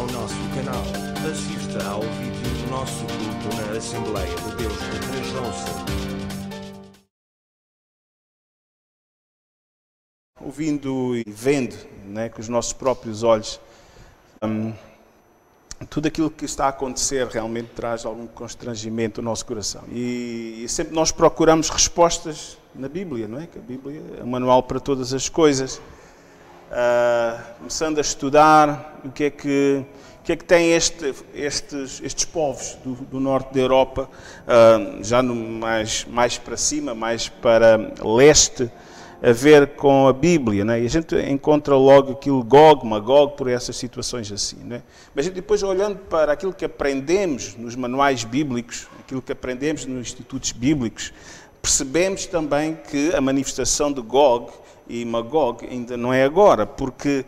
ao nosso canal. Assista ao vídeo do nosso culto na Assembleia de Deus de Três. Ouvindo e vendo, né, com os nossos próprios olhos, tudo aquilo que está a acontecer realmente traz algum constrangimento ao nosso coração. E sempre nós procuramos respostas na Bíblia, não é? Que a Bíblia é um manual para todas as coisas. Começando a estudar o que é que tem estes povos do norte da Europa, já mais para cima, mais para leste, a ver com a Bíblia, né? E a gente encontra logo aquilo Gog, Magog, por essas situações assim, né? Mas depois, olhando para aquilo que aprendemos nos manuais bíblicos, aquilo que aprendemos nos institutos bíblicos, percebemos também que a manifestação de Gog e Magog ainda não é agora, porque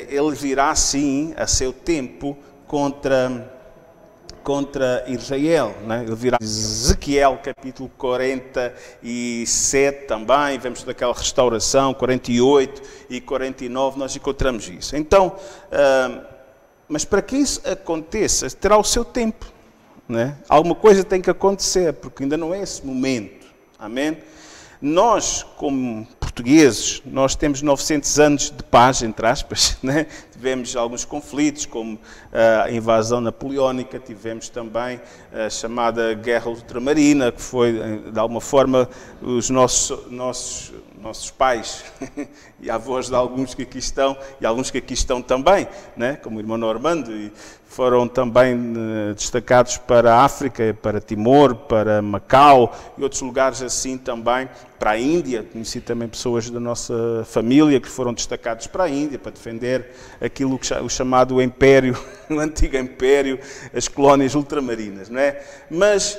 ele virá sim a seu tempo contra Israel, né? Ele virá. Ezequiel capítulo 47 também, vemos daquela restauração, 48 e 49, nós encontramos isso. Então, mas para que isso aconteça, terá o seu tempo, né? Alguma coisa tem que acontecer, porque ainda não é esse momento, amém? Nós, como portugueses, nós temos 900 anos de paz, entre aspas, né? Tivemos alguns conflitos, como a invasão napoleónica, tivemos também a chamada Guerra Ultramarina, que foi, de alguma forma, os nossos pais e avós de alguns que aqui estão, e alguns que aqui estão também, né? Como o irmão Normando, e foram também destacados para a África, para Timor, para Macau e outros lugares assim também, para a Índia. Conheci também pessoas da nossa família que foram destacados para a Índia, para defender aquilo que o chamado Império, o antigo Império, as colónias ultramarinas, não é? Mas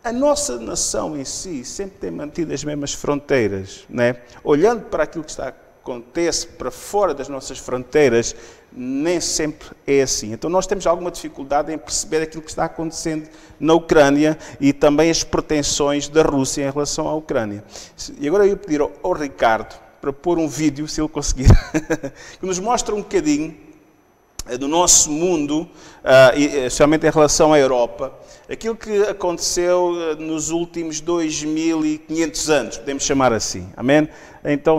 a nossa nação em si sempre tem mantido as mesmas fronteiras, não é? Olhando para aquilo que acontece para fora das nossas fronteiras, nem sempre é assim. Então nós temos alguma dificuldade em perceber aquilo que está acontecendo na Ucrânia e também as pretensões da Rússia em relação à Ucrânia. E agora eu ia pedir ao Ricardo para pôr um vídeo, se ele conseguir, que nos mostra um bocadinho do nosso mundo, especialmente em relação à Europa, aquilo que aconteceu nos últimos 2500 anos, podemos chamar assim, amém? Então,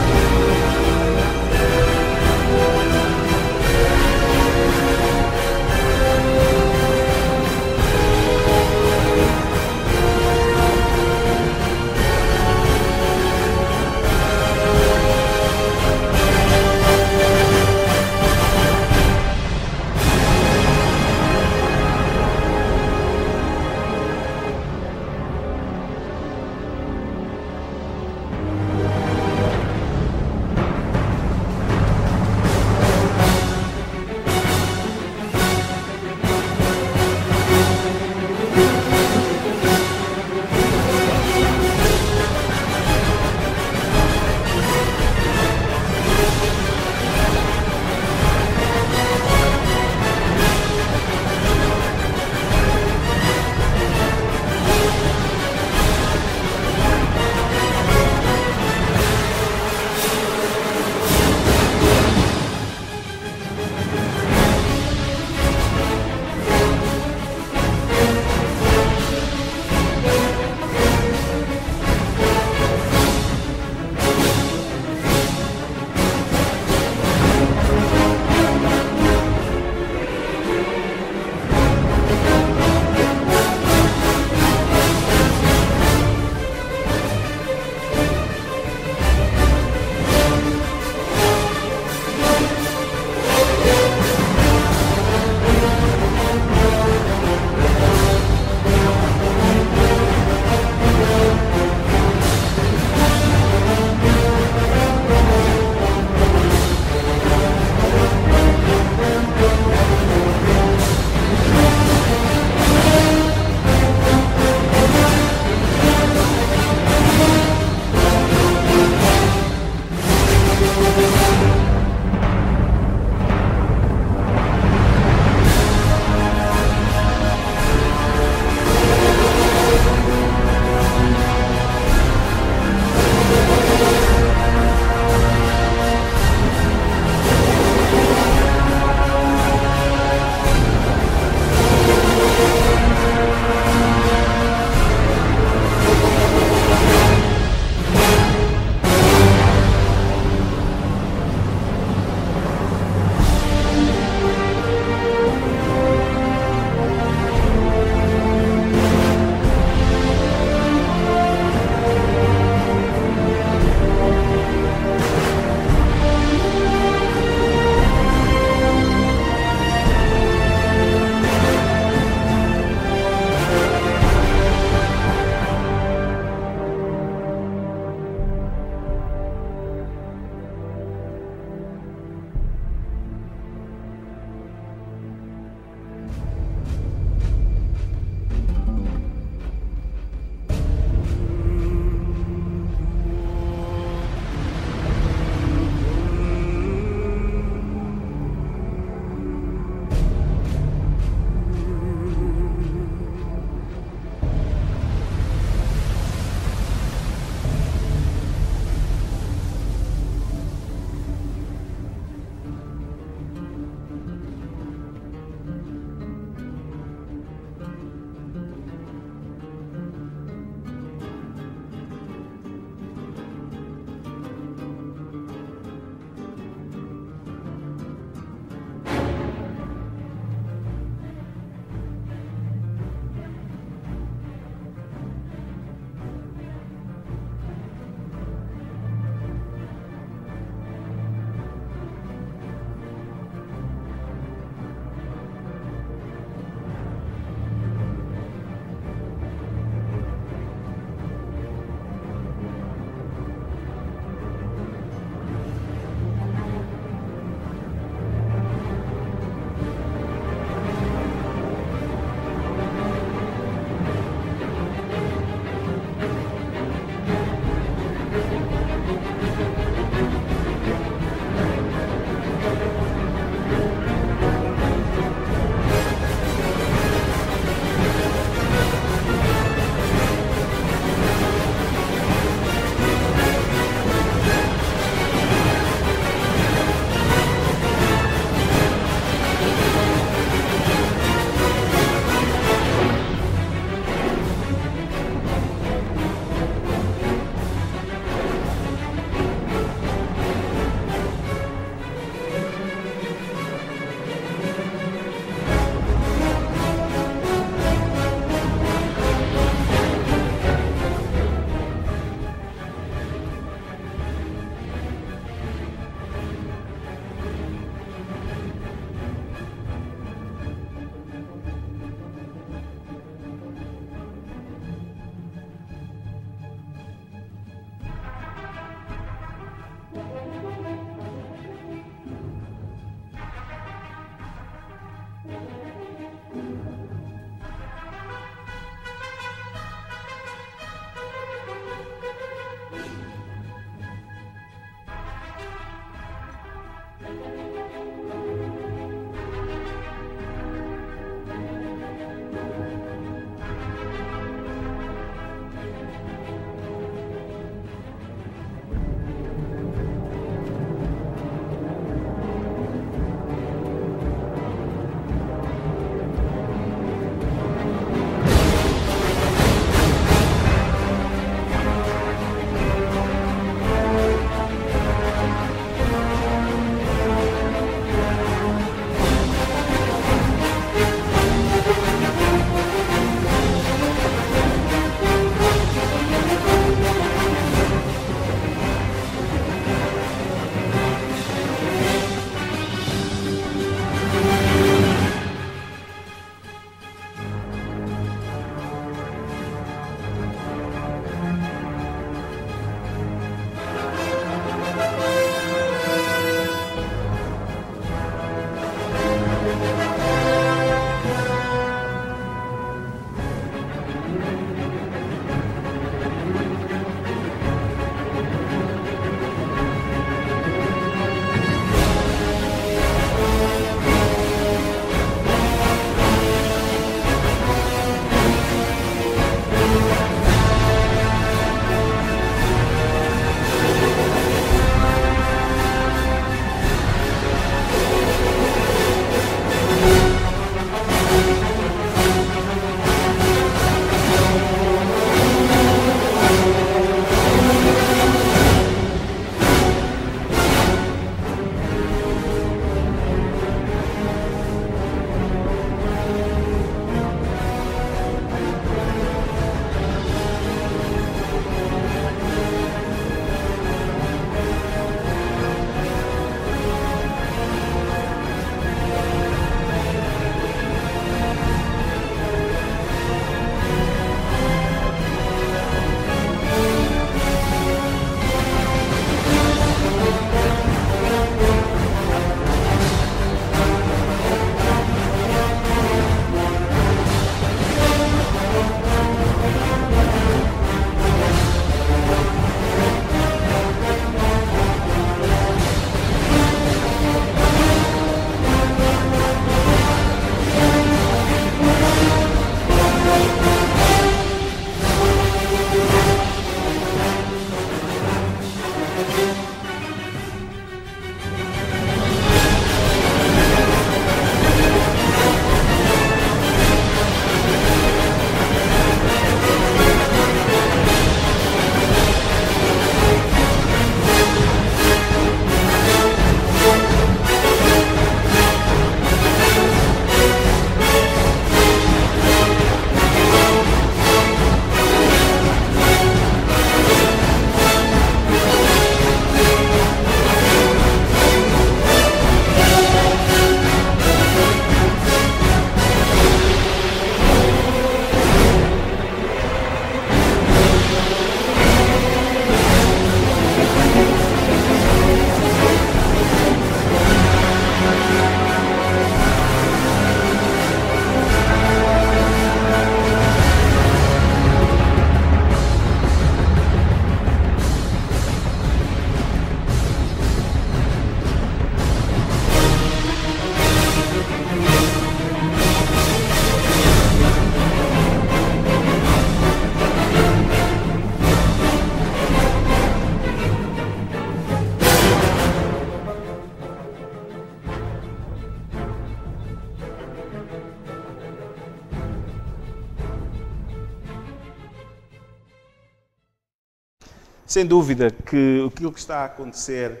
Sem dúvida que aquilo que está a acontecer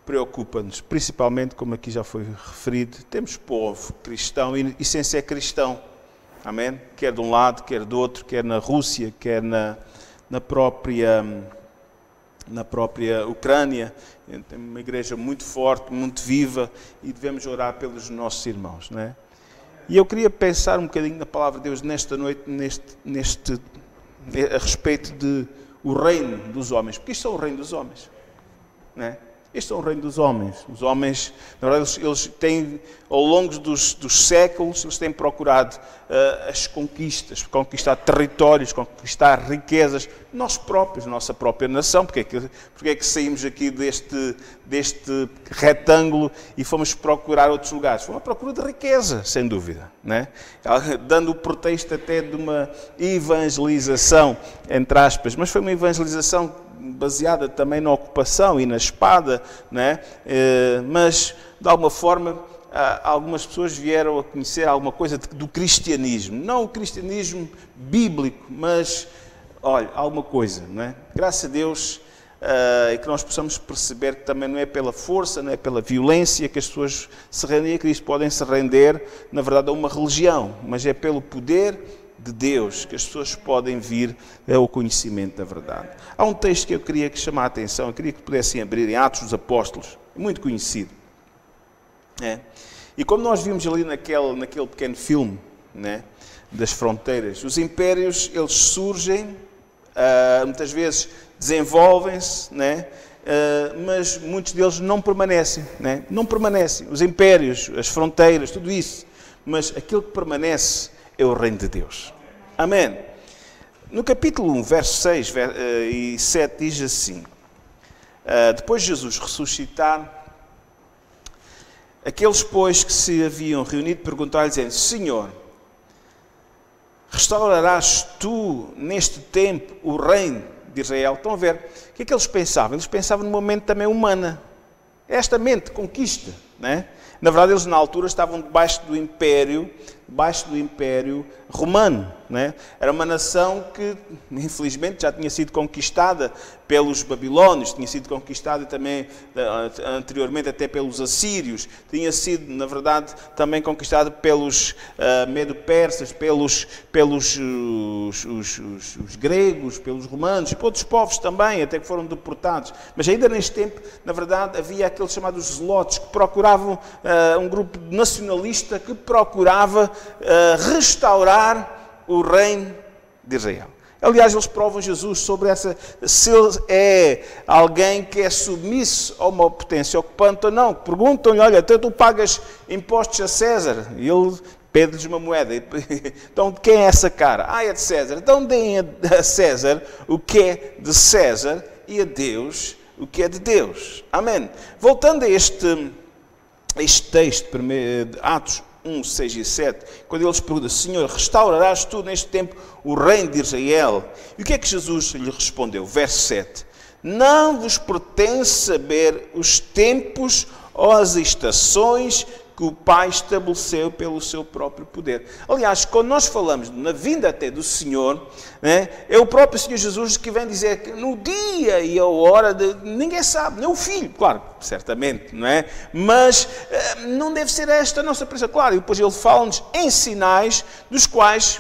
preocupa-nos, principalmente, como aqui já foi referido, temos povo cristão e sem ser cristão, amém? Quer de um lado, quer do outro, quer na Rússia, quer na própria Ucrânia. Tem uma igreja muito forte, muito viva, e devemos orar pelos nossos irmãos, não é? E eu queria pensar um bocadinho na palavra de Deus nesta noite, a respeito de o reino dos homens, porque isto é o reino dos homens, não é? Este é o reino dos homens. Os homens, na verdade, eles têm, ao longo dos séculos, eles têm procurado as conquistas, conquistar territórios, conquistar riquezas, nós próprios, nossa própria nação. Porque é que saímos aqui deste retângulo e fomos procurar outros lugares? Foi uma procura de riqueza, sem dúvida, não é? Dando o pretexto até de uma evangelização, entre aspas, mas foi uma evangelização baseada também na ocupação e na espada, né? Mas, de alguma forma, algumas pessoas vieram a conhecer alguma coisa do cristianismo. Não o cristianismo bíblico, mas, olha, alguma coisa, não é? Graças a Deus, e que nós possamos perceber que também não é pela força, não é pela violência que as pessoas se rendem a Cristo. Podem se render, na verdade, a uma religião, mas é pelo poder de Deus que as pessoas podem vir ao conhecimento da verdade. Há um texto que eu queria que chamasse a atenção, eu queria que pudessem abrir em Atos dos Apóstolos, muito conhecido. E como nós vimos ali naquele pequeno filme, né, das fronteiras, os impérios, eles surgem, muitas vezes desenvolvem-se, né, mas muitos deles não permanecem, né? Não permanecem. Os impérios, as fronteiras, tudo isso. Mas aquilo que permanece é o reino de Deus. Amém. No capítulo 1, versos 6 e 7 diz assim: depois de Jesus ressuscitar, aqueles, pois, que se haviam reunido perguntaram-lhe, dizendo: Senhor, restaurarás tu neste tempo o reino de Israel? Estão a ver? O que é que eles pensavam? Eles pensavam numa mente também humana. Esta mente de conquista, não é? Na verdade, eles na altura estavam debaixo do Império Romano, né? Era uma nação que, infelizmente, já tinha sido conquistada pelos babilônios, tinha sido conquistada também, anteriormente, até pelos assírios, tinha sido, na verdade, também conquistada pelos medo-persas, pelos os gregos, pelos romanos e por outros povos também, até que foram deportados. Mas ainda neste tempo, na verdade, havia aqueles chamados zelotes, que procuravam, um grupo nacionalista que procurava restaurar o reino de Israel. Aliás, eles provam Jesus sobre se ele é alguém que é submisso a uma potência ocupante ou não. Perguntam-lhe: olha, tu pagas impostos a César? E ele pede-lhes uma moeda. Então, de quem é essa cara? É de César. Então, deem a César o que é de César e a Deus o que é de Deus. Amém. Voltando a este texto de Atos 1, 6 e 7, quando eles perguntam: Senhor, restaurarás tu neste tempo o reino de Israel? E o que é que Jesus lhe respondeu? Verso 7. Não vos pertence saber os tempos ou as estações que o Pai estabeleceu pelo seu próprio poder. Aliás, quando nós falamos na vinda até do Senhor, né, é o próprio Senhor Jesus que vem dizer que no dia e a hora, ninguém sabe, nem o Filho, claro, certamente, não é? Mas não deve ser esta a nossa presença, claro. E depois ele fala-nos em sinais dos quais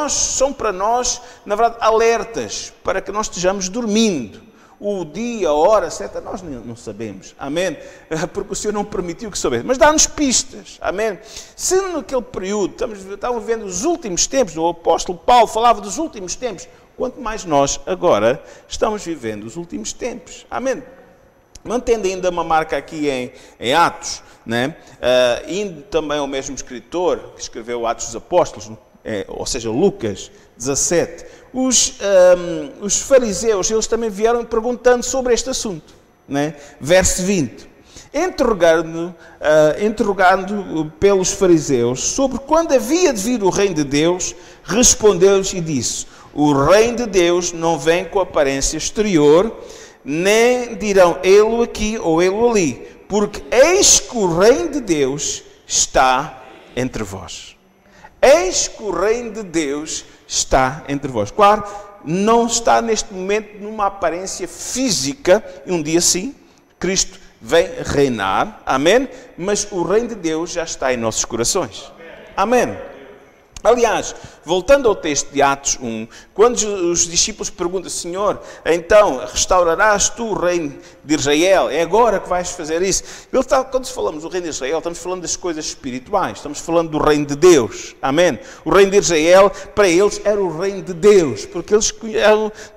são para nós, na verdade, alertas, para que nós estejamos dormindo. O dia, a hora certa, nós não sabemos. Amém? Porque o Senhor não permitiu que soubesse. Mas dá-nos pistas. Amém? Se naquele período, estamos vivendo os últimos tempos, o apóstolo Paulo falava dos últimos tempos, quanto mais nós agora estamos vivendo os últimos tempos. Amém? Mantendo ainda uma marca aqui em Atos, né? Indo também ao mesmo escritor que escreveu Atos dos Apóstolos, ou seja, Lucas 17, os fariseus, eles também vieram perguntando sobre este assunto, né? Verso 20, interrogando pelos fariseus sobre quando havia de vir o reino de Deus, respondeu-lhes e disse: o reino de Deus não vem com aparência exterior, nem dirão ele aqui ou ele ali, porque eis que o reino de Deus está entre vós. Eis que o reino de Deus está entre vós. Claro, não está neste momento numa aparência física, e um dia sim, Cristo vem reinar, amém? Mas o reino de Deus já está em nossos corações. Amém. Aliás, voltando ao texto de Atos 1, quando os discípulos perguntam, Senhor, então restaurarás tu o reino de Israel? É agora que vais fazer isso? Quando falamos do reino de Israel, estamos falando das coisas espirituais, estamos falando do reino de Deus. Amém? O reino de Israel, para eles, era o reino de Deus, porque eles,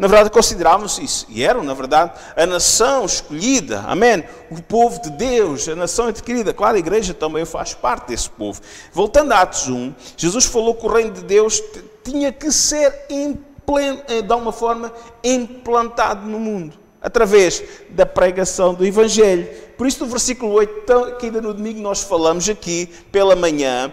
na verdade, consideravam-se isso. E eram, na verdade, a nação escolhida. Amém? O povo de Deus, a nação adquirida. Claro, a igreja também faz parte desse povo. Voltando a Atos 1, Jesus falou que o reino de Deus tinha que ser, de alguma forma, implantado no mundo, através da pregação do Evangelho. Por isso, no versículo 8, que ainda no domingo nós falamos aqui, pela manhã,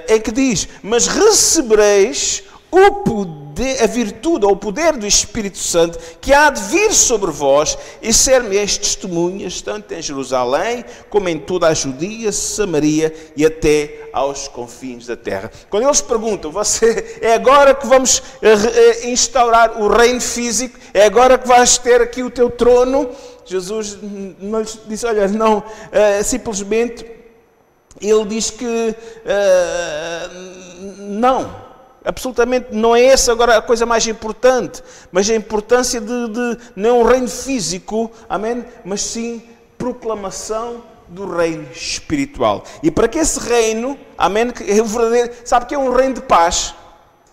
é que diz, mas recebereis o poder, a virtude ou o poder do Espírito Santo que há de vir sobre vós e ser-me-eis testemunhas, tanto em Jerusalém como em toda a Judeia, Samaria e até aos confins da terra. Quando eles perguntam, é agora que vamos instaurar o reino físico? É agora que vais ter aqui o teu trono? Jesus não lhes disse, olha, não, simplesmente ele diz que não. Absolutamente não é essa agora a coisa mais importante, mas a importância de não um reino físico, amém? Mas sim proclamação do reino espiritual. E para que esse reino, amém, é o verdadeiro, sabe que é um reino de paz?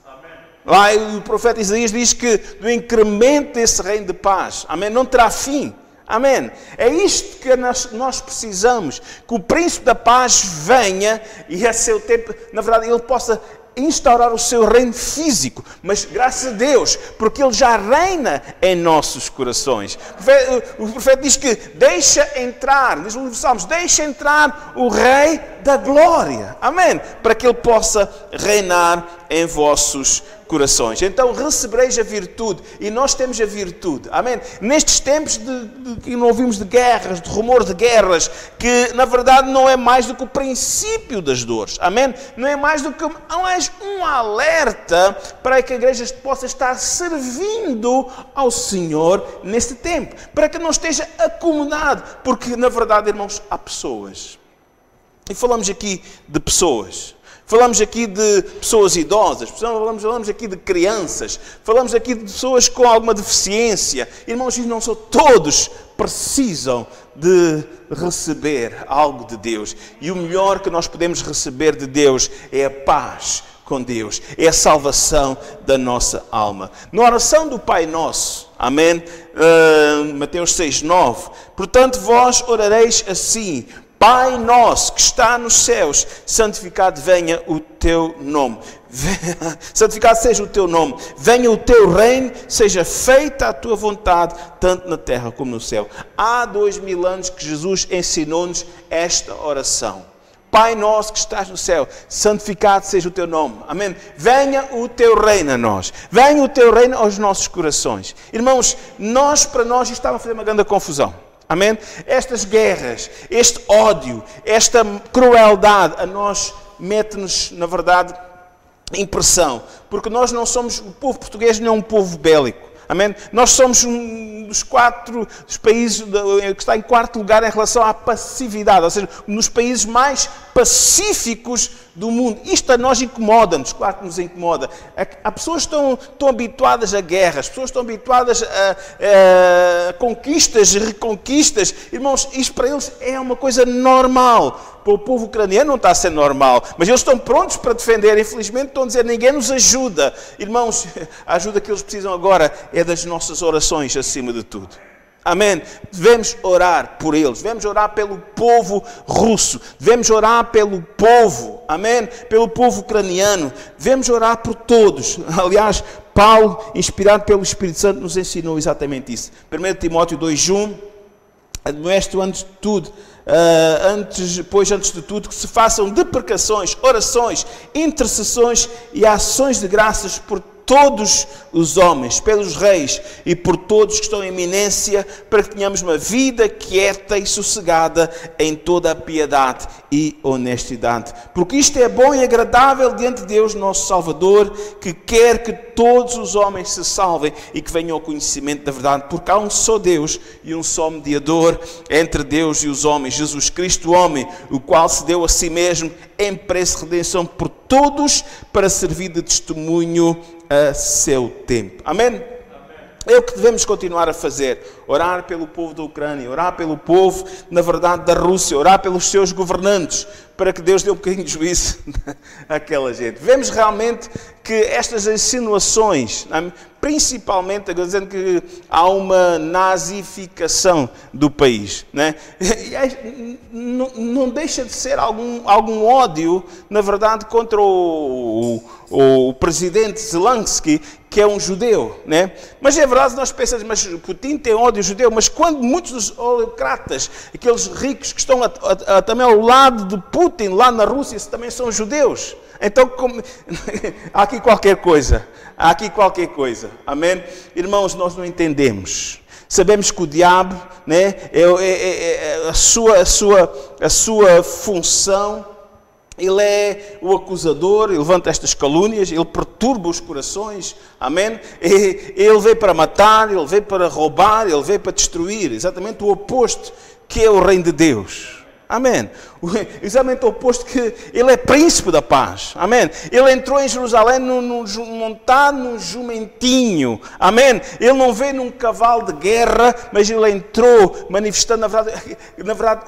Amém. Lá o profeta Isaías diz que do incremento desse reino de paz, amém, não terá fim. Amém. É isto que nós precisamos, que o príncipe da paz venha e a seu tempo, na verdade, ele possa instaurar o seu reino físico, mas graças a Deus, porque ele já reina em nossos corações. O profeta diz que deixa entrar, diz o livro de Salmos, deixa entrar o Rei da Glória, amém, para que ele possa reinar em vossos corações. Então recebereis a virtude, e nós temos a virtude, amém. Nestes tempos que não ouvimos de guerras, de rumor de guerras, que na verdade não é mais do que o princípio das dores, amém. Não é mais do que um alerta para que a igreja possa estar servindo ao Senhor neste tempo, para que não esteja acomodado, porque na verdade, irmãos, há pessoas, e falamos aqui de pessoas. Falamos aqui de pessoas idosas, falamos aqui de crianças, falamos aqui de pessoas com alguma deficiência. Irmãos, não são todos precisam de receber algo de Deus. E o melhor que nós podemos receber de Deus é a paz com Deus, é a salvação da nossa alma. Na oração do Pai Nosso, amém? Mateus 6:9, portanto vós orareis assim: Pai nosso que está nos céus, santificado venha o teu nome. Santificado seja o teu nome. Venha o teu reino, seja feita a tua vontade, tanto na terra como no céu. Há 2000 anos que Jesus ensinou-nos esta oração. Pai nosso que estás no céu, santificado seja o teu nome. Amém? Venha o teu reino a nós. Venha o teu reino aos nossos corações. Irmãos, para nós isto estava a fazer uma grande confusão. Amém? Estas guerras, este ódio, esta crueldade a nós mete-nos, na verdade, impressão. Porque nós não somos, o povo português não é um povo bélico. Amém? Nós somos um dos países que está em quarto lugar em relação à passividade, ou seja, um dos países mais pacíficos do mundo. Isto a nós incomoda-nos, claro que nos incomoda. Há pessoas que estão habituadas a guerras, pessoas que estão habituadas a conquistas e reconquistas. Irmãos, isto para eles é uma coisa normal. Para o povo ucraniano não está a ser normal, mas eles estão prontos para defender. Infelizmente estão a dizer, ninguém nos ajuda. Irmãos, a ajuda que eles precisam agora é das nossas orações acima de tudo. Amém? Devemos orar por eles, devemos orar pelo povo russo, devemos orar pelo povo, amém? Pelo povo ucraniano, devemos orar por todos. Aliás, Paulo, inspirado pelo Espírito Santo, nos ensinou exatamente isso. 1 Timóteo 2:1, admoeste antes de tudo, antes de tudo, que se façam deprecações, orações, intercessões e ações de graças por todos os homens, pelos reis e por todos que estão em eminência, para que tenhamos uma vida quieta e sossegada em toda a piedade e honestidade. Porque isto é bom e agradável diante de Deus, nosso Salvador, que quer que todos os homens se salvem e que venham ao conhecimento da verdade. Porque há um só Deus e um só mediador entre Deus e os homens, Jesus Cristo, o homem, o qual se deu a si mesmo em preço de redenção por todos, para servir de testemunho a seu tempo. Amém? É o que devemos continuar a fazer. Orar pelo povo da Ucrânia, orar pelo povo, na verdade, da Rússia, orar pelos seus governantes, para que Deus dê um bocadinho de juízo àquela gente. Vemos realmente que estas insinuações, principalmente dizendo que há uma nazificação do país, né? Não deixa de ser algum ódio, na verdade, contra o presidente Zelensky, que é um judeu, né? Mas é verdade, nós pensamos, mas Putin tem ódio judeu, mas quando muitos dos oligarcas, aqueles ricos que estão também ao lado de Putin, lá na Rússia, também são judeus. Então, há aqui qualquer coisa. Há aqui qualquer coisa. Amém? Irmãos, nós não entendemos. Sabemos que o diabo, né, a sua função, ele é o acusador, ele levanta estas calúnias, ele perturba os corações. Amém? Ele veio para matar, ele veio para roubar, ele veio para destruir. Exatamente o oposto que é o reino de Deus. Amém. Exatamente o oposto, que ele é príncipe da paz. Amém. Ele entrou em Jerusalém montado num jumentinho. Amém. Ele não veio num cavalo de guerra, mas ele entrou manifestando, na verdade,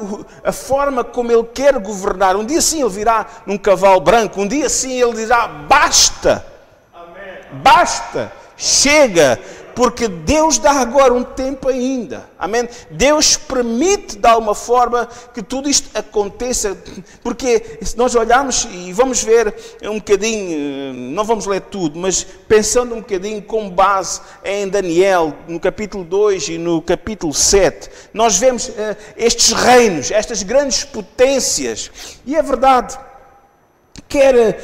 a forma como ele quer governar. Um dia sim ele virá num cavalo branco. Um dia sim ele dirá: basta. Amém. Basta. Chega. Porque Deus dá agora um tempo ainda. Amém? Deus permite, de alguma forma, que tudo isto aconteça. Porque se nós olharmos e vamos ver um bocadinho, não vamos ler tudo, mas pensando um bocadinho com base em Daniel, no capítulo 2 e no capítulo 7, nós vemos estes reinos, estas grandes potências. E é verdade, quer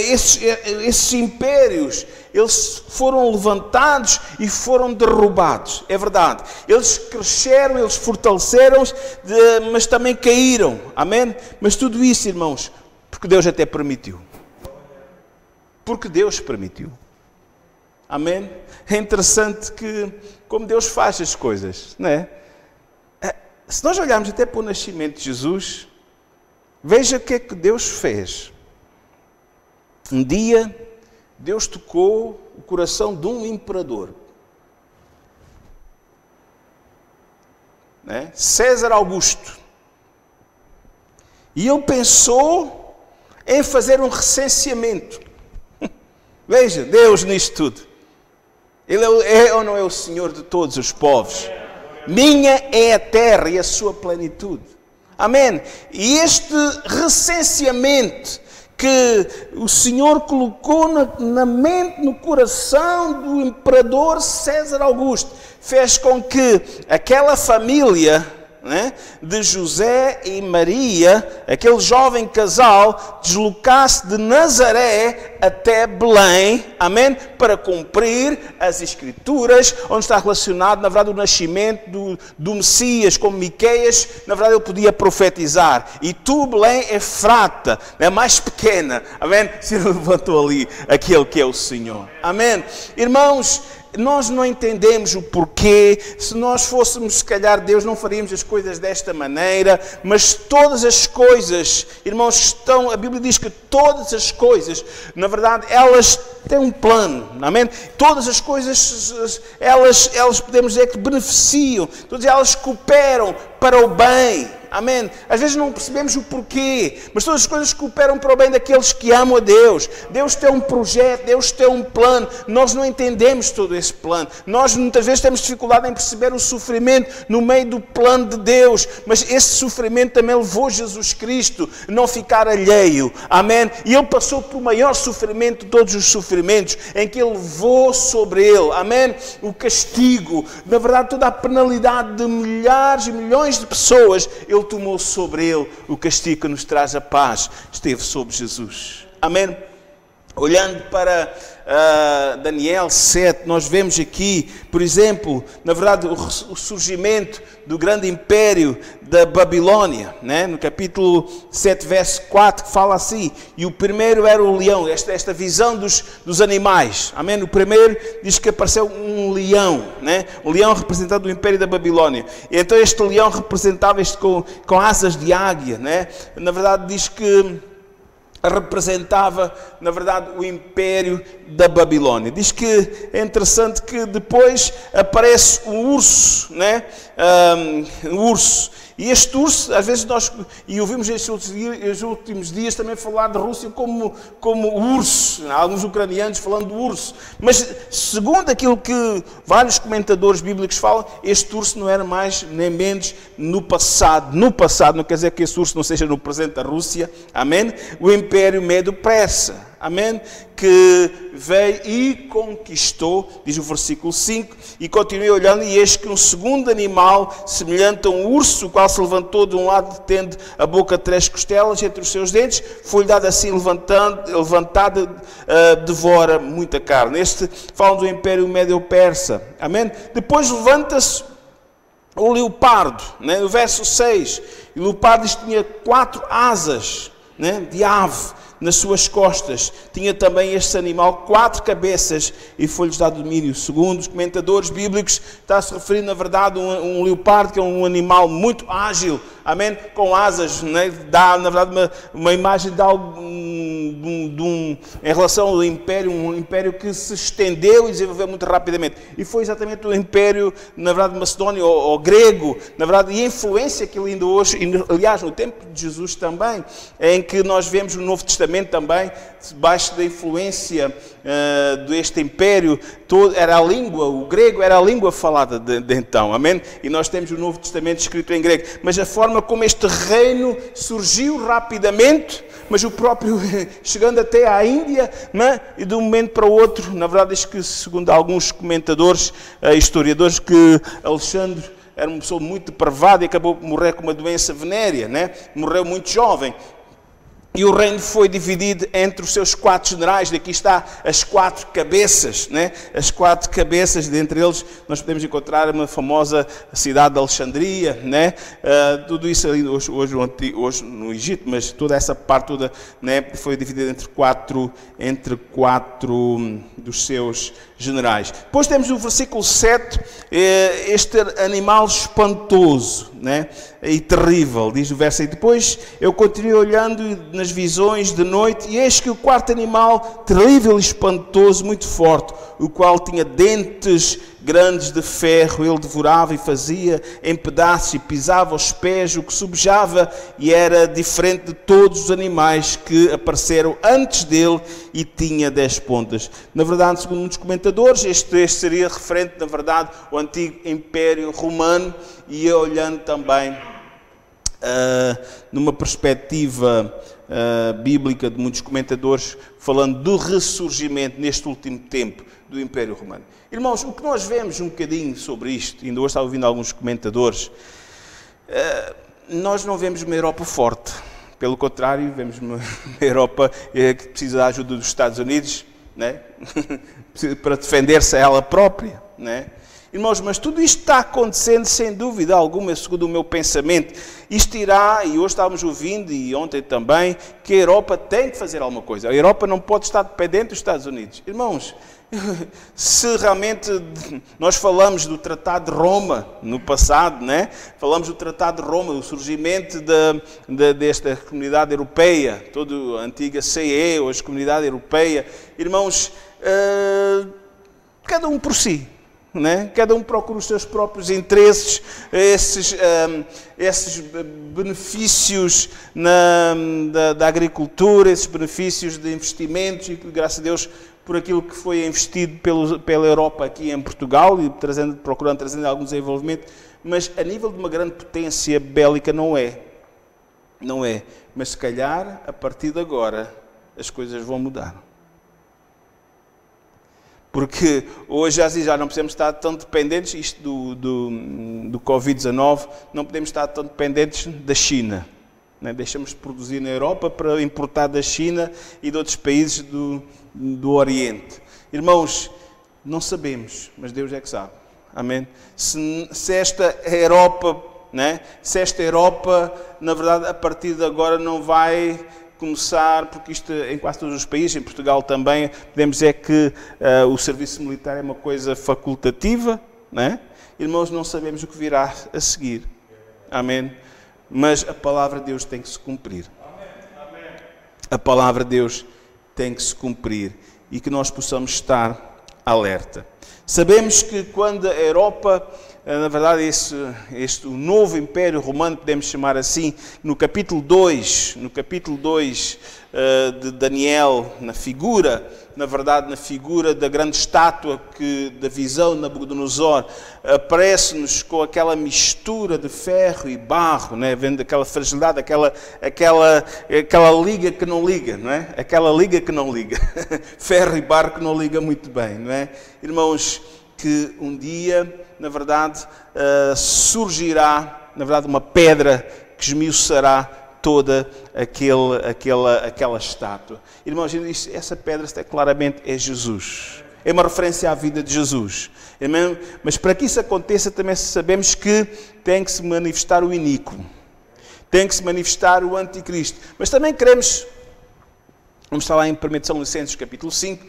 esses impérios, eles foram levantados e foram derrubados. É verdade. Eles cresceram, eles fortaleceram-se, mas também caíram. Amém? Mas tudo isso, irmãos, porque Deus até permitiu. Porque Deus permitiu. Amém? É interessante que, como Deus faz as coisas, não é? Se nós olharmos até para o nascimento de Jesus, veja o que é que Deus fez. Um dia, Deus tocou o coração de um imperador, né? César Augusto. E ele pensou em fazer um recenseamento. Veja, Deus nisto tudo. Ele é ou não é o Senhor de todos os povos? Minha é a terra e a sua plenitude. Amém? E este recenseamento que o Senhor colocou na mente, no coração do imperador César Augusto, fez com que aquela família, né, de José e Maria, aquele jovem casal, deslocasse de Nazaré até Belém, amém, para cumprir as Escrituras, onde está relacionado, na verdade, o nascimento do Messias, como Miqueias, na verdade, ele podia profetizar. E tu, Belém, Efrata, é mais pequena, amém, se levantou ali aquele que é o Senhor, amém. Irmãos, nós não entendemos o porquê. Se nós fôssemos, se calhar, Deus, não faríamos as coisas desta maneira, mas todas as coisas, irmãos, a Bíblia diz que todas as coisas, na verdade, elas têm um plano, amém? Todas as coisas, elas podemos dizer que beneficiam, todas elas cooperam para o bem. Amém? Às vezes não percebemos o porquê, mas todas as coisas cooperam para o bem daqueles que amam a Deus. Deus tem um projeto, Deus tem um plano. Nós não entendemos todo esse plano. Nós muitas vezes temos dificuldade em perceber o sofrimento no meio do plano de Deus, mas esse sofrimento também levou Jesus Cristo a não ficar alheio. Amém? E Ele passou por o maior sofrimento de todos os sofrimentos, em que Ele levou sobre Ele, amém, o castigo, na verdade toda a penalidade de milhares e milhões de pessoas. Ele tomou sobre Ele o castigo que nos traz a paz, esteve sobre Jesus. Amém? Olhando para Daniel 7, nós vemos aqui, por exemplo, na verdade, o surgimento do grande império da Babilônia, né? No capítulo 7, verso 4, que fala assim: e o primeiro era o leão, esta visão dos animais, amém? O primeiro diz que apareceu um leão, né? Um leão representando o império da Babilônia. E então este leão representava com asas de águia, né? Na verdade diz que representava, na verdade, o império da Babilônia. Diz que é interessante que depois aparece um urso, né? Um urso. E este urso, às vezes e ouvimos estes últimos dias também falar de Rússia como urso, alguns ucranianos falando do urso. Mas, segundo aquilo que vários comentadores bíblicos falam, este urso não era mais nem menos no passado. No passado, não quer dizer que esse urso não seja no presente da Rússia, amém? O Império Medo-Persa. Amém? Que veio e conquistou, diz o versículo 5, e continuei olhando, e eis que um segundo animal, semelhante a um urso, o qual se levantou de um lado, tendo a boca 3 costelas entre os seus dentes, foi-lhe dado assim levantada, devora muita carne. Este fala do Império Médio-Persa. Amém? Depois levanta-se o leopardo, né? No verso 6, e o leopardo tinha 4 asas, né? De ave nas suas costas. Tinha também este animal 4 cabeças e foi-lhes dado domínio. Segundo os comentadores bíblicos, está-se referindo, na verdade, a um leopardo, que é um animal muito ágil, amém? Com asas, né? Dá, na verdade, uma imagem de algo, em relação ao império, um império que se estendeu e desenvolveu muito rapidamente. E foi exatamente o império, na verdade, macedônio ou grego, na verdade, e a influência que ele ainda hoje, aliás, no tempo de Jesus também, em que nós vemos no Novo Testamento também, debaixo da influência deste império, era a língua, o grego era a língua falada de então, amém? E nós temos o Novo Testamento escrito em grego, mas a forma como este reino surgiu rapidamente, mas o próprio, chegando até à Índia, né? E de um momento para o outro, na verdade, diz que, segundo alguns comentadores, historiadores, que Alexandre era uma pessoa muito depravada e acabou por morrer com uma doença venérea, né? Morreu muito jovem. E o reino foi dividido entre os seus 4 generais. Daqui está as 4 cabeças, né? As 4 cabeças, dentre eles nós podemos encontrar uma famosa cidade de Alexandria, né? Tudo isso ali hoje no Egito, mas toda essa parte toda, né, foi dividida entre quatro dos seus generais. Depois temos o versículo 7, este animal espantoso, né? E terrível, diz o verso aí. Depois eu continuei olhando nas visões de noite, e eis que o 4º animal, terrível e espantoso, muito forte, o qual tinha dentes grandes de ferro, ele devorava e fazia em pedaços e pisava aos pés o que subjava, e era diferente de todos os animais que apareceram antes dele, e tinha 10 pontas. Na verdade, segundo muitos comentadores, este seria referente, na verdade, ao antigo Império Romano, e olhando também numa perspectiva bíblica de muitos comentadores, falando do ressurgimento neste último tempo do Império Romano. Irmãos, o que nós vemos um bocadinho sobre isto, ainda hoje estava ouvindo alguns comentadores, nós não vemos uma Europa forte. Pelo contrário, vemos uma Europa que precisa da ajuda dos Estados Unidos, né? Para defender-se a ela própria, né? Irmãos, mas tudo isto está acontecendo sem dúvida alguma, segundo o meu pensamento. Isto irá, e hoje estávamos ouvindo, e ontem também, que a Europa tem que fazer alguma coisa. A Europa não pode estar dependente dos Estados Unidos. Irmãos, se realmente nós falamos do Tratado de Roma no passado, né? Falamos do Tratado de Roma, o surgimento desta comunidade europeia, toda a antiga CE, hoje Comunidade Europeia. Irmãos, cada um por si. Né? Cada um procura os seus próprios interesses, esses benefícios da agricultura, esses benefícios de investimentos, e graças a Deus por aquilo que foi investido pela Europa aqui em Portugal, e procurando trazer algum desenvolvimento, mas a nível de uma grande potência bélica não é. Mas se calhar, a partir de agora, as coisas vão mudar. Porque hoje já não podemos estar tão dependentes, isto do Covid-19, não podemos estar tão dependentes da China. Né? Deixamos de produzir na Europa para importar da China e de outros países do Oriente. Irmãos, não sabemos, mas Deus é que sabe. Amém? Se esta Europa, né? Se esta Europa, na verdade, a partir de agora não vai começar, porque isto em quase todos os países, em Portugal também, podemos dizer que o serviço militar é uma coisa facultativa, né? Irmãos, não sabemos o que virá a seguir. Amém? Mas a palavra de Deus tem que se cumprir. A palavra de Deus tem que se cumprir e que nós possamos estar alerta. Sabemos que quando a Europa, na verdade, o novo Império Romano, podemos chamar assim, no capítulo 2 de Daniel, na figura da grande estátua da visão de Nabucodonosor, aparece-nos com aquela mistura de ferro e barro, né? Vendo aquela fragilidade, aquela liga que não liga, não é? Aquela liga que não liga. Ferro e barro que não liga muito bem, não é? Irmãos, que um dia, na verdade, surgirá, na verdade, uma pedra que esmiuçará toda aquela estátua. Irmãos, essa pedra claramente é Jesus. É uma referência à vida de Jesus. Amém? Mas para que isso aconteça, também sabemos que tem que se manifestar o iníquo. Tem que se manifestar o anticristo. Mas também queremos, vamos estar lá em 1 São Licenses, capítulo 5,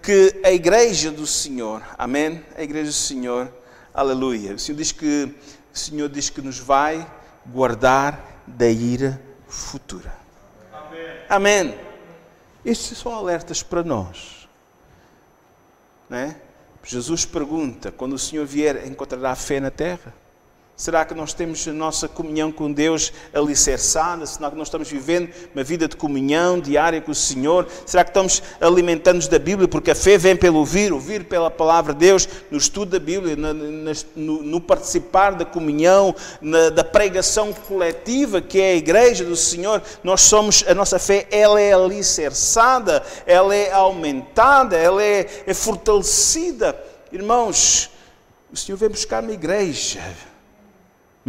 que a igreja do Senhor, amém? A igreja do Senhor, aleluia. O Senhor diz que nos vai guardar da ira futura. Amém. Estes são alertas para nós. Não é? Jesus pergunta, quando o Senhor vier, encontrará fé na terra? Será que nós temos a nossa comunhão com Deus alicerçada? Será que nós estamos vivendo uma vida de comunhão diária com o Senhor? Será que estamos alimentando-nos da Bíblia? Porque a fé vem pelo ouvir pela palavra de Deus, no estudo da Bíblia, no participar da comunhão, da pregação coletiva que é a igreja do Senhor. A nossa fé, ela é alicerçada, ela é aumentada, ela é fortalecida. Irmãos, o Senhor vem buscar uma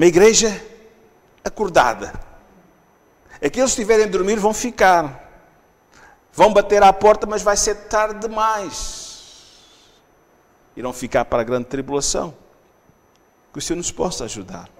igreja acordada. Aqueles que estiverem a dormir vão ficar. Vão bater à porta, mas vai ser tarde demais. Irão ficar para a grande tribulação. Que o Senhor nos possa ajudar.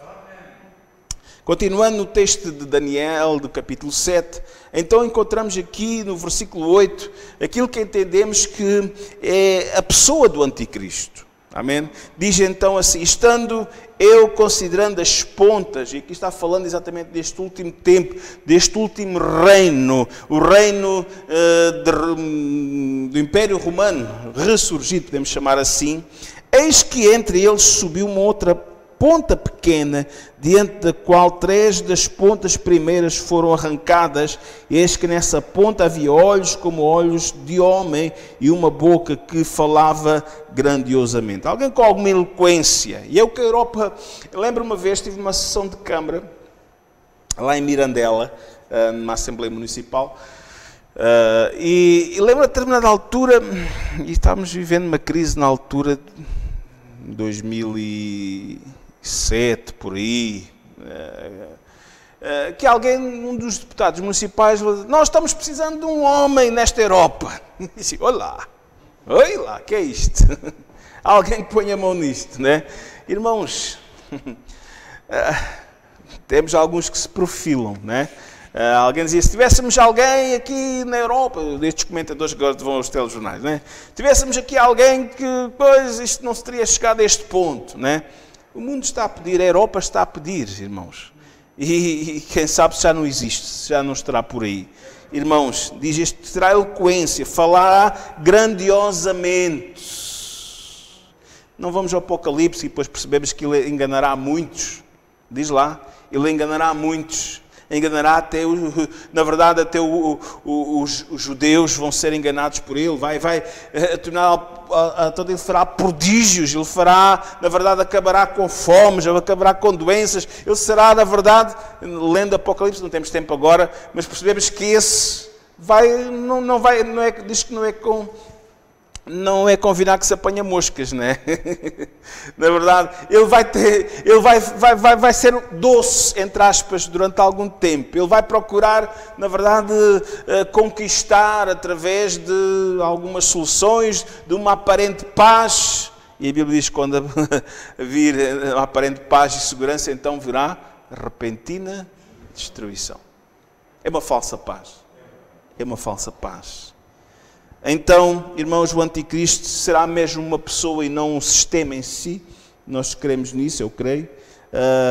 Continuando no texto de Daniel, do capítulo 7, então encontramos aqui no versículo 8, aquilo que entendemos que é a pessoa do anticristo. Amém? Diz então assim, estando eu considerando as pontas, e aqui está falando exatamente deste último tempo, deste último reino, o reino do Império Romano, ressurgido, podemos chamar assim, eis que entre eles subiu uma outra ponta pequena, diante da qual 3 das pontas primeiras foram arrancadas, e eis que nessa ponta havia olhos como olhos de homem, e uma boca que falava grandiosamente. Alguém com alguma eloquência. E eu que a Europa, lembro uma vez, tive uma sessão de Câmara, lá em Mirandela, numa Assembleia Municipal, e lembro a determinada altura, e estávamos vivendo uma crise na altura de 2007, por aí, que alguém, um dos deputados municipais, falou, nós estamos precisando de um homem nesta Europa. E disse, olha lá, que é isto? Alguém que põe a mão nisto, né? Irmãos, temos alguns que se profilam, né? Alguém dizia, se tivéssemos alguém aqui na Europa, destes comentadores que agora vão aos telejornais, né? Tivéssemos aqui alguém que, pois, isto não se teria chegado a este ponto, né? O mundo está a pedir, a Europa está a pedir, irmãos. E quem sabe se já não existe, se já não estará por aí. Irmãos, diz este, terá eloquência, falará grandiosamente. Não vamos ao Apocalipse e depois percebemos que ele enganará muitos. Diz lá, ele enganará muitos. Enganará até, na verdade, até os judeus vão ser enganados por ele. Ele fará prodígios, ele fará, na verdade, acabará com fomes, ele acabará com doenças. Ele será, na verdade, lendo Apocalipse, não temos tempo agora, mas percebemos que esse diz que não é com não é convidar que se apanha moscas, não é? Na verdade, ele vai ser doce, entre aspas, durante algum tempo. Ele vai procurar, na verdade, conquistar através de algumas soluções, de uma aparente paz. E a Bíblia diz que quando vir uma aparente paz e segurança, então virá repentina destruição. É uma falsa paz. É uma falsa paz. Então, irmãos, o anticristo será mesmo uma pessoa e não um sistema em si. Nós cremos nisso, eu creio.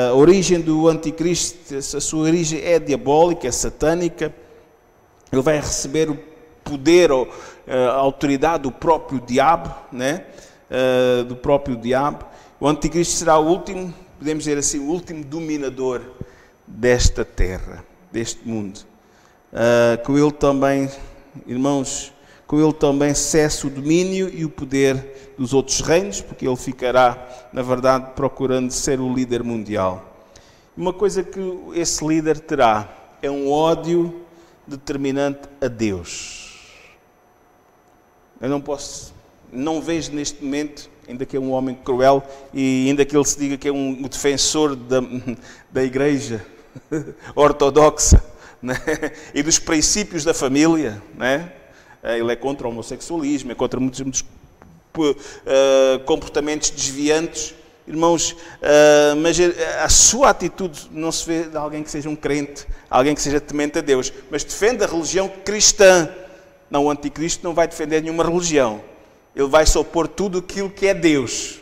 A origem do anticristo, a sua origem é diabólica, é satânica. Ele vai receber o poder ou a autoridade do próprio diabo, né? Do próprio diabo. O anticristo será o último, podemos dizer assim, o último dominador desta terra, deste mundo. Com ele também, irmãos, com ele também cessa o domínio e o poder dos outros reinos, porque ele ficará, na verdade, procurando ser o líder mundial. Uma coisa que esse líder terá é um ódio determinante a Deus. Eu não vejo neste momento, ainda que é um homem cruel, e ainda que ele se diga que é um defensor da igreja ortodoxa, né? E dos princípios da família, né? Ele é contra o homossexualismo, é contra muitos comportamentos desviantes. Irmãos, mas a sua atitude não se vê de alguém que seja um crente, alguém que seja temente a Deus, mas defende a religião cristã. Não, o anticristo não vai defender nenhuma religião. Ele vai se opor tudo aquilo que é Deus.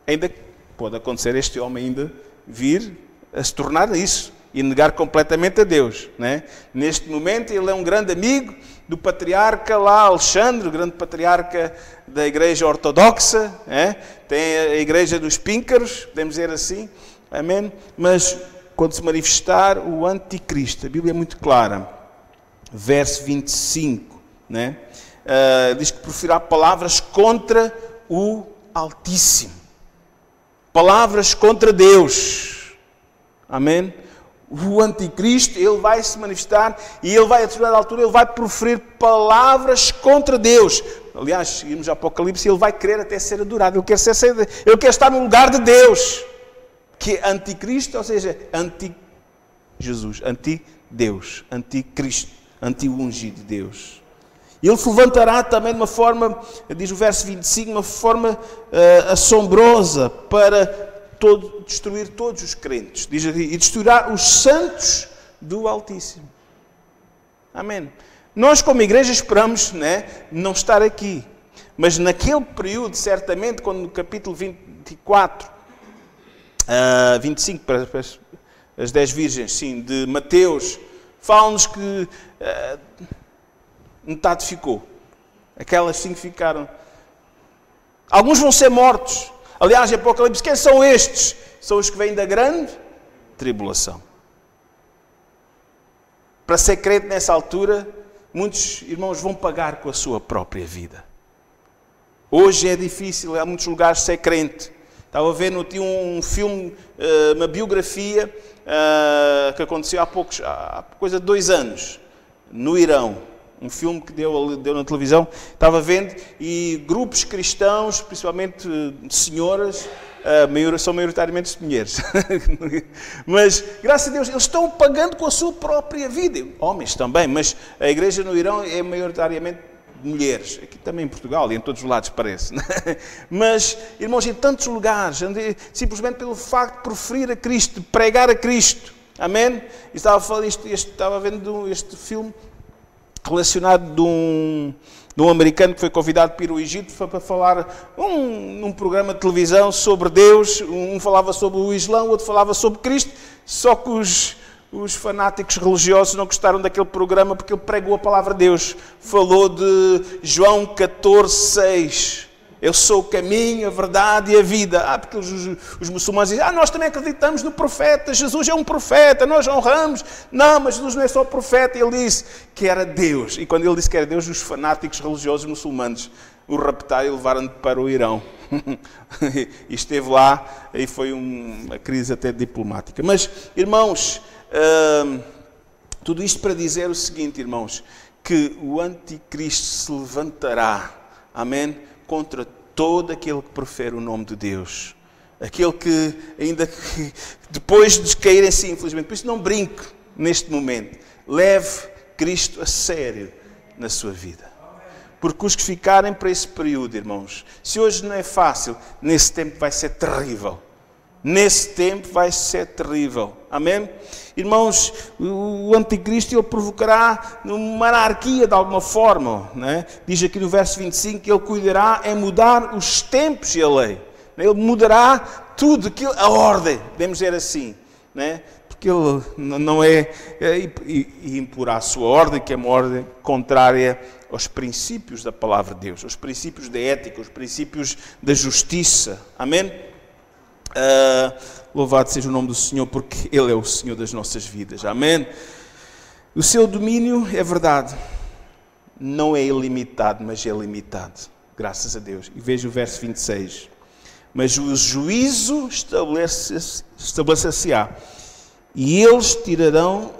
Ainda pode acontecer este homem ainda vir a se tornar isso e negar completamente a Deus, né? Neste momento ele é um grande amigo do patriarca lá, Alexandre, o grande patriarca da igreja ortodoxa, né? Tem a igreja dos píncaros, podemos dizer assim, amém? Mas quando se manifestar o anticristo, a Bíblia é muito clara, verso 25, né? Diz que proferirá palavras contra o Altíssimo, palavras contra Deus, amém? O anticristo, ele vai se manifestar e ele vai, a determinada altura, ele vai proferir palavras contra Deus. Aliás, seguimos a Apocalipse, ele vai querer até ser adorado, ele quer estar no lugar de Deus, que é anticristo, ou seja, anti-Jesus, anti-Deus, anticristo, anti-ungido de Deus. Ele se levantará também de uma forma, diz o verso 25, uma forma assombrosa para destruir todos os crentes, diz aqui, e destruirá os santos do Altíssimo. Amém. Nós como igreja esperamos, né, não estar aqui, mas naquele período, certamente, quando no capítulo 24, 25, para as 10 virgens, sim, de Mateus, falam-nos que metade ficou, aquelas 5 ficaram. Alguns vão ser mortos. Aliás, em Apocalipse, quem são estes? São os que vêm da grande tribulação. Para ser crente nessa altura, muitos irmãos vão pagar com a sua própria vida. Hoje é difícil, há muitos lugares ser crente. Estava a ver, tinha um filme, uma biografia que aconteceu há coisa de 2 anos, no Irão. Um filme que deu na televisão, estava vendo, e grupos cristãos, principalmente senhoras, são maioritariamente mulheres, mas graças a Deus eles estão pagando com a sua própria vida, homens também, mas a igreja no Irão é maioritariamente mulheres, aqui também em Portugal e em todos os lados parece, mas irmãos, em tantos lugares, simplesmente pelo facto de proferir a Cristo, de pregar a Cristo, amém? E estava vendo este filme relacionado de um americano que foi convidado para ir ao Egito para falar num programa de televisão sobre Deus. Um falava sobre o Islã, o outro falava sobre Cristo, só que os fanáticos religiosos não gostaram daquele programa porque ele pregou a palavra de Deus. Falou de João 14:6. Eu sou o caminho, a verdade e a vida. Porque os muçulmanos dizem, nós também acreditamos no profeta, Jesus é um profeta, nós honramos. Não, mas Jesus não é só profeta. Ele disse que era Deus. E quando ele disse que era Deus, os fanáticos religiosos muçulmanos o raptaram e levaram para o Irão. E esteve lá e foi uma crise até diplomática. Mas, irmãos, tudo isto para dizer o seguinte, irmãos, que o anticristo se levantará, amém, contra todo aquele que profere o nome de Deus. Aquele que, ainda que depois de cair em si, infelizmente, por isso não brinque neste momento. Leve Cristo a sério na sua vida. Porque os que ficarem para esse período, irmãos, se hoje não é fácil, nesse tempo vai ser terrível. Nesse tempo vai ser terrível. Amém? Irmãos, o anticristo ele provocará uma anarquia de alguma forma. Né? Diz aqui no verso 25 que ele cuidará em mudar os tempos e a lei. Ele mudará tudo, a ordem, podemos dizer assim. Né? Porque ele não é e imporá a sua ordem, que é uma ordem contrária aos princípios da palavra de Deus, aos princípios da ética, aos princípios da justiça. Amém? Louvado seja o nome do Senhor, porque Ele é o Senhor das nossas vidas. Amém? O seu domínio, é verdade, não é ilimitado, mas é limitado. Graças a Deus. E veja o verso 26. Mas o juízo estabelecer-se-á, e eles tirarão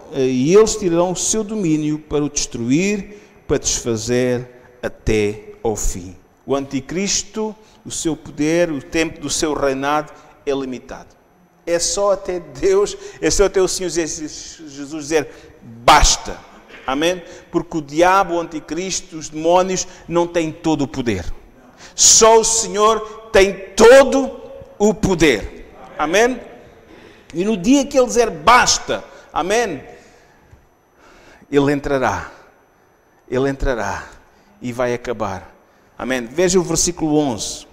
o seu domínio para o destruir, para desfazer até ao fim. O anticristo, o seu poder, o tempo do seu reinado é limitado. É só até Deus, é só até o Senhor Jesus dizer basta. Amém? Porque o diabo, o anticristo, os demónios não têm todo o poder. Só o Senhor tem todo o poder. Amém? E no dia que Ele dizer basta, amém? Ele entrará e vai acabar. Amém? Veja o versículo 11.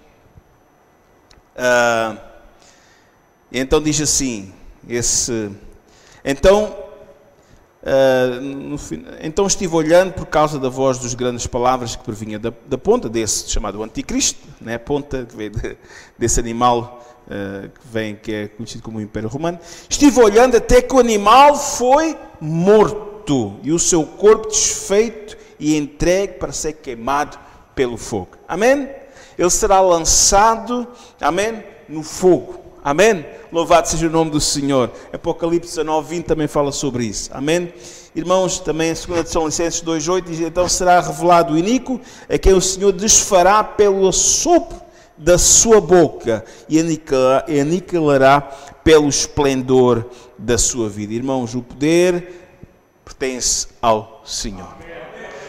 Então diz assim, então estive olhando por causa da voz dos grandes palavras que provinha da ponta desse chamado anticristo, né? A ponta que vem desse animal que é conhecido como o Império Romano. Estive olhando até que o animal foi morto e o seu corpo desfeito e entregue para ser queimado pelo fogo. Amém? Ele será lançado, amém, no fogo. Amém? Louvado seja o nome do Senhor. Apocalipse 19:20 também fala sobre isso. Amém? Irmãos, também em 2 Tessalonicenses 2:8 diz: então será revelado o iníquo, a quem o Senhor desfará pelo assopro da sua boca e aniquilará pelo esplendor da sua vida. Irmãos, o poder pertence ao Senhor.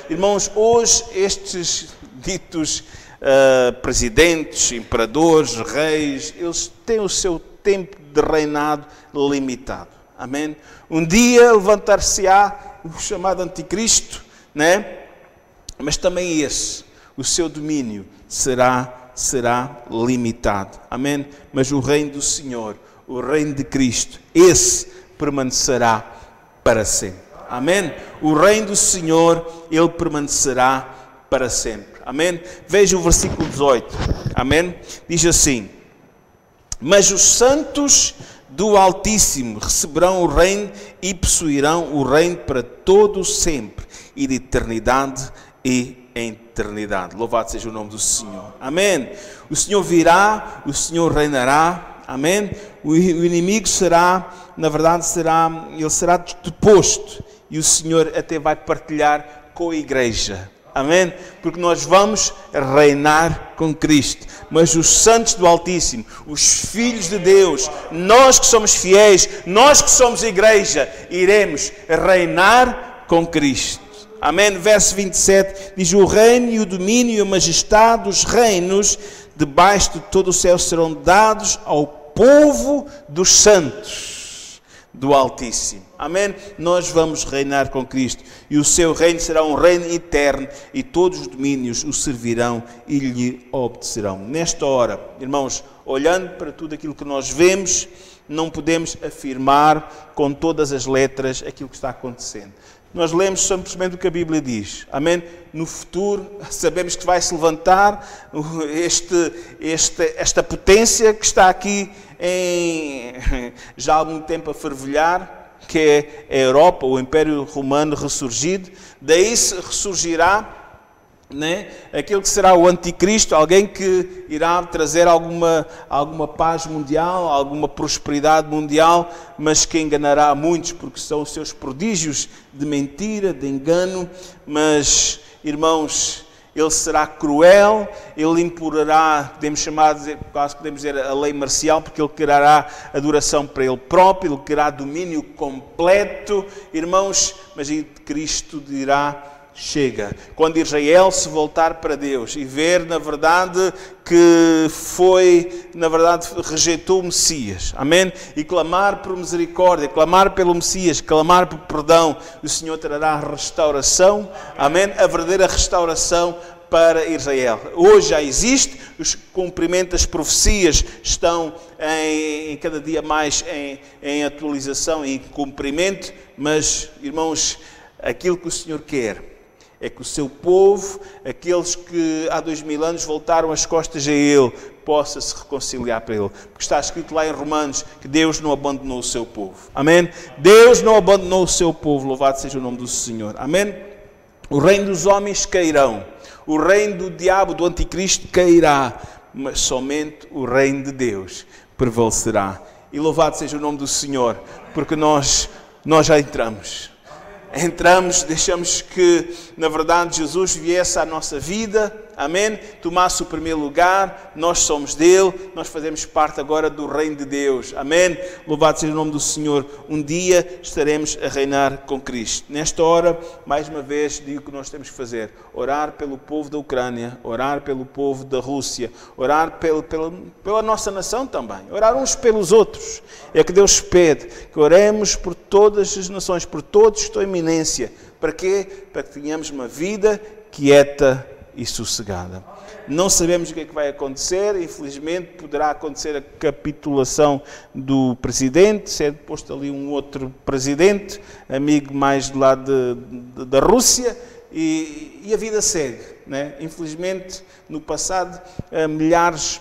Irmãos, hoje estes ditos presidentes, imperadores, reis, eles têm o seu tempo de reinado limitado. Amém? Um dia levantar-se-á o chamado anticristo, né? Mas também o seu domínio será limitado. Amém? Mas o reino do Senhor, o reino de Cristo, esse permanecerá para sempre. Amém? O reino do Senhor, ele permanecerá para sempre. Amém? Veja o versículo 18. Amém? Diz assim: mas os santos do Altíssimo receberão o reino e possuirão o reino para todo o sempre e de eternidade e em eternidade. Louvado seja o nome do Senhor. Amém? O Senhor virá, o Senhor reinará. Amém? O inimigo será, na verdade, ele será deposto e o Senhor até vai partilhar com a igreja. Amém? Porque nós vamos reinar com Cristo. Mas os santos do Altíssimo, os filhos de Deus, nós que somos fiéis, nós que somos igreja, iremos reinar com Cristo. Amém? Verso 27 diz: o reino e o domínio e a majestade dos reinos debaixo de todo o céu serão dados ao povo dos santos do Altíssimo. Amém? Nós vamos reinar com Cristo e o seu reino será um reino eterno e todos os domínios o servirão e lhe obedecerão. Nesta hora, irmãos, olhando para tudo aquilo que nós vemos, não podemos afirmar com todas as letras aquilo que está acontecendo. Nós lemos simplesmente o que a Bíblia diz. Amém? No futuro, sabemos que vai se levantar esta potência que está aqui já há algum tempo a fervilhar, que é a Europa, o Império Romano ressurgido. Daí se ressurgirá né? Aquele que será o anticristo, alguém que irá trazer alguma paz mundial, alguma prosperidade mundial, mas que enganará muitos, porque são os seus prodígios de mentira, de engano. Mas, irmãos, ele será cruel, ele imporá, quase podemos dizer, a lei marcial, porque ele quererá adoração para ele próprio, ele quererá domínio completo, irmãos, mas Cristo dirá: chega. Quando Israel se voltar para Deus e ver, na verdade, que rejeitou o Messias, amém? E clamar por misericórdia, clamar pelo Messias, clamar por perdão, o Senhor trará restauração, amém? A verdadeira restauração para Israel. Hoje já existe, os cumprimentos das profecias estão em cada dia mais em atualização e em cumprimento, mas, irmãos, aquilo que o Senhor quer é que o seu povo, aqueles que há 2000 anos voltaram as costas a Ele, possa se reconciliar para Ele. Porque está escrito lá em Romanos que Deus não abandonou o seu povo. Amém? Deus não abandonou o seu povo. Louvado seja o nome do Senhor. Amém? O reino dos homens cairão. O reino do diabo, do anticristo, cairá. Mas somente o reino de Deus prevalecerá. E louvado seja o nome do Senhor. Porque nós já entramos. Deixamos que, na verdade, Jesus viesse à nossa vida, amém? Tomasse o primeiro lugar, nós somos dele, nós fazemos parte agora do reino de Deus, amém? Louvado seja o nome do Senhor. Um dia estaremos a reinar com Cristo. Nesta hora, mais uma vez, digo o que nós temos que fazer: orar pelo povo da Ucrânia, orar pelo povo da Rússia, orar pela nossa nação também, orar uns pelos outros. É o que Deus pede, que oremos por todas as nações, por todos que estão em iminência. Para quê? Para que tenhamos uma vida quieta e sossegada. Não sabemos o que é que vai acontecer. Infelizmente poderá acontecer a capitulação do presidente, ser posto ali um outro presidente, amigo mais do lado da Rússia, e a vida segue, né? Infelizmente, no passado, milhares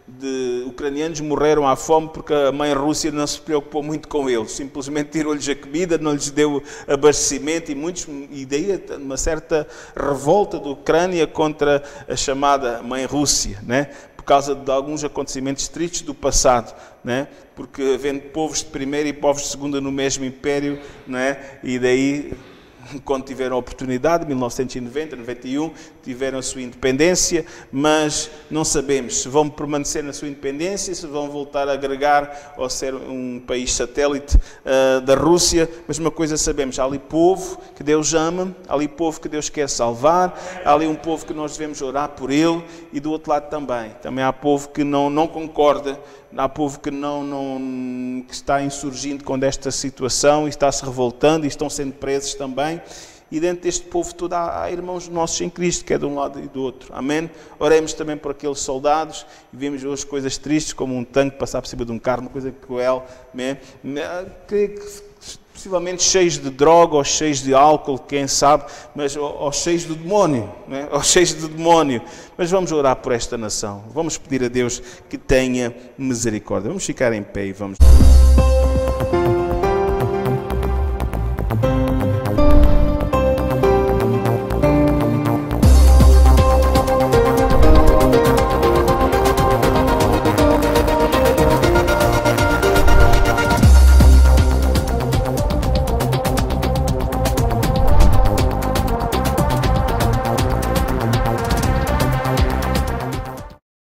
de ucranianos morreram à fome porque a mãe Rússia não se preocupou muito com eles. Simplesmente tirou-lhes a comida, não lhes deu abastecimento, e daí uma certa revolta da Ucrânia contra a chamada mãe Rússia, né? Por causa de alguns acontecimentos tristes do passado, né? Porque havendo povos de primeira e povos de segunda no mesmo império, né? E daí, quando tiveram a oportunidade, 1990, 91, tiveram a sua independência, mas não sabemos se vão permanecer na sua independência, se vão voltar a agregar ou ser um país satélite da Rússia. Mas uma coisa sabemos: há ali povo que Deus ama, há ali povo que Deus quer salvar, há ali um povo que nós devemos orar por ele, e do outro lado também há povo que não concorda, há povo que que está insurgindo com esta situação e está se revoltando e estão sendo presos também. E dentro deste povo todo há irmãos nossos em Cristo, que é de um lado e do outro. Amém? Oremos também por aqueles soldados, e vemos hoje coisas tristes, como um tanque passar por cima de um carro, uma coisa cruel, que possivelmente cheios de droga, ou cheios de álcool, quem sabe, mas ou cheios de demónio, né? Ou cheios de demónio. Mas vamos orar por esta nação, vamos pedir a Deus que tenha misericórdia. Vamos ficar em pé e vamos...